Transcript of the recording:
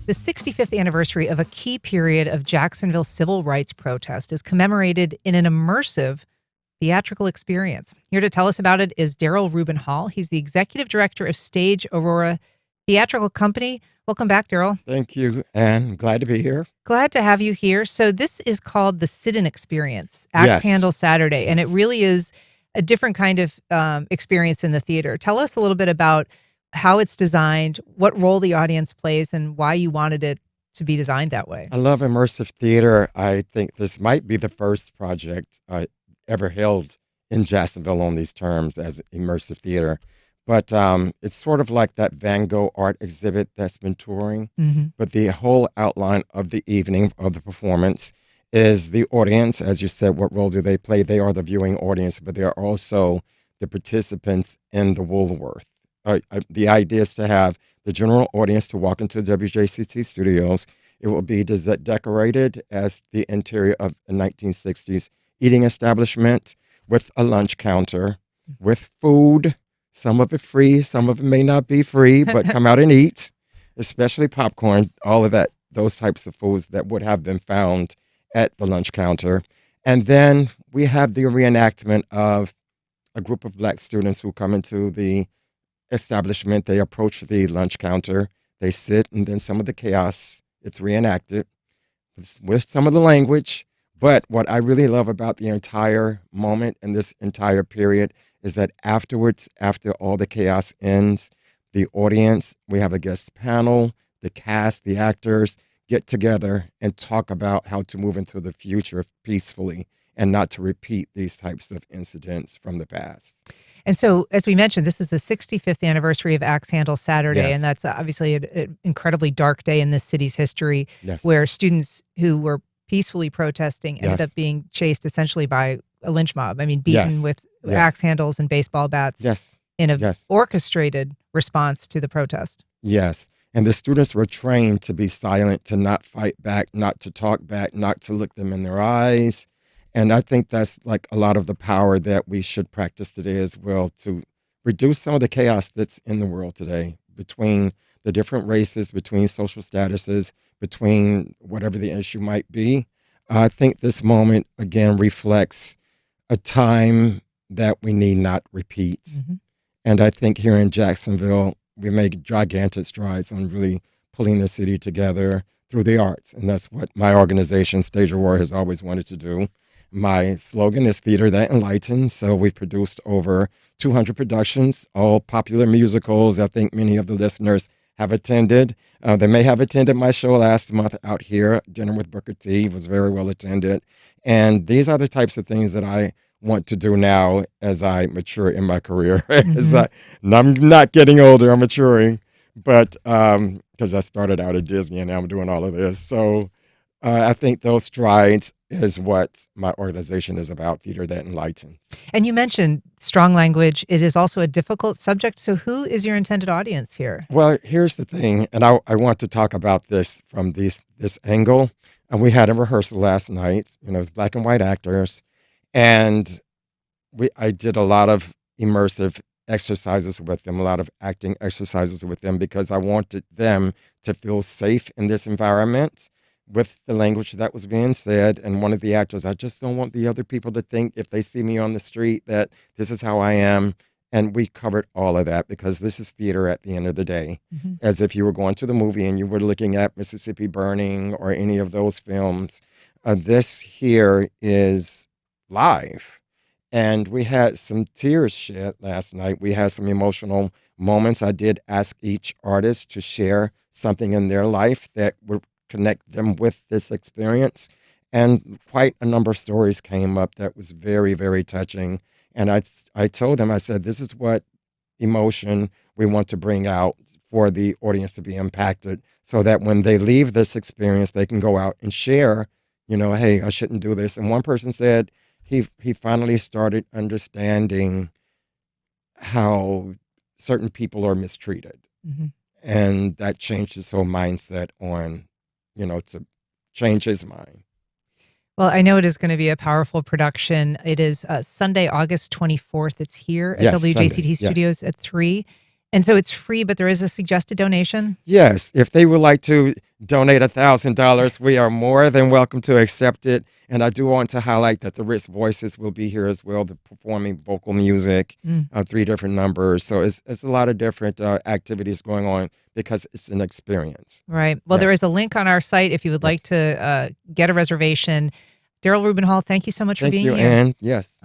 The 65th anniversary of a key period of Jacksonville civil rights protest is commemorated in an immersive theatrical experience. Here to tell us about it is Daryl Rubin Hall. He's the executive director of Stage Aurora Theatrical Company. Welcome back, Daryl. Thank you, and glad to be here. Glad to have you here. So this is called the Sit-In Experience, Axe Yes. Handle Saturday, and it Yes. really is a different kind of experience in the theater. Tell us a little bit about how it's designed, what role the audience plays, and why you wanted it to be designed that way. I love immersive theater. I think this might be the first project I ever held in Jacksonville on these terms as immersive theater. But it's sort of like that Van Gogh art exhibit that's been touring. Mm-hmm. But the whole outline of the evening of the performance is the audience. As you said, what role do they play? They are the viewing audience, but they are also the participants in the Woolworth. The idea is to have the general audience to walk into WJCT studios. It will be decorated as the interior of a 1960s eating establishment with a lunch counter, with food, some of it free, some of it may not be free, but come out and eat, especially popcorn, all of that, those types of foods that would have been found at the lunch counter. And then we have the reenactment of a group of Black students who come into the establishment. They approach the lunch counter, they sit, and then some of the chaos, it's reenacted with some of the language. But what I really love about the entire moment and this entire period is that afterwards, after all the chaos ends, the audience, we have a guest panel, the cast, the actors get together and talk about how to move into the future peacefully and not to repeat these types of incidents from the past. And so, as we mentioned, this is the 65th anniversary of Axe Handle Saturday, Yes. and that's obviously an incredibly dark day in this city's history, Yes. where students who were peacefully protesting ended Yes. up being chased essentially by a lynch mob. I mean, beaten Yes. with Yes. axe handles and baseball bats Yes. in a Yes. orchestrated response to the protest. Yes. And the students were trained to be silent, to not fight back, not to talk back, not to look them in their eyes. And I think that's like a lot of the power that we should practice today as well, to reduce some of the chaos that's in the world today between the different races, between social statuses, between whatever the issue might be. I think this moment, again, reflects a time that we need not repeat. Mm-hmm. And I think here in Jacksonville, we make gigantic strides on really pulling the city together through the arts. And that's what my organization, Stage Aurora, has always wanted to do. My slogan is Theater That Enlightens. So we've produced over 200 productions, all popular musicals. I think many of the listeners have attended. They may have attended my show last month out here. Dinner with Booker T was very well attended. And these are the types of things that I want to do now as I mature in my career. Mm-hmm. I'm not getting older, I'm maturing, but because I started out at Disney and now I'm doing all of this. So I think those strides is what my organization is about, Theater That Enlightens. And you mentioned strong language. It is also a difficult subject. So who is your intended audience here? Well, here's the thing, and I want to talk about this from this angle. And we had a rehearsal last night, it's Black and white actors. And I did a lot of immersive exercises with them, a lot of acting exercises with them, because I wanted them to feel safe in this environment with the language that was being said. And one of the actors, I just don't want the other people to think if they see me on the street that this is how I am. And we covered all of that because this is theater at the end of the day, Mm-hmm. as if you were going to the movie and you were looking at Mississippi Burning or any of those films. This here is live. And we had some tears shed last night. We had some emotional moments. I did ask each artist to share something in their life that would connect them with this experience. And quite a number of stories came up that was very, very touching. And I told them, I said, this is what emotion we want to bring out for the audience to be impacted, so that when they leave this experience, they can go out and share, hey, I shouldn't do this. And one person said, he finally started understanding how certain people are mistreated. Mm-hmm. And that changed his whole mindset on, to change his mind. Well, I know it is going to be a powerful production. It is Sunday, August 24th. It's here at Yes, WJCT Sunday. Studios Yes. at 3. And so it's free, but there is a suggested donation. Yes, if they would like to, donate $1,000. We are more than welcome to accept it. And I do want to highlight that the Rich Voices will be here as well, the performing vocal music, Mm, 3 different numbers. So it's a lot of different activities going on because it's an experience. right. Well, there Yes. is a link on our site if you would like Yes. to get a reservation. Daryl Rubin Hall, thank you so much for Thank being you. here. And yes.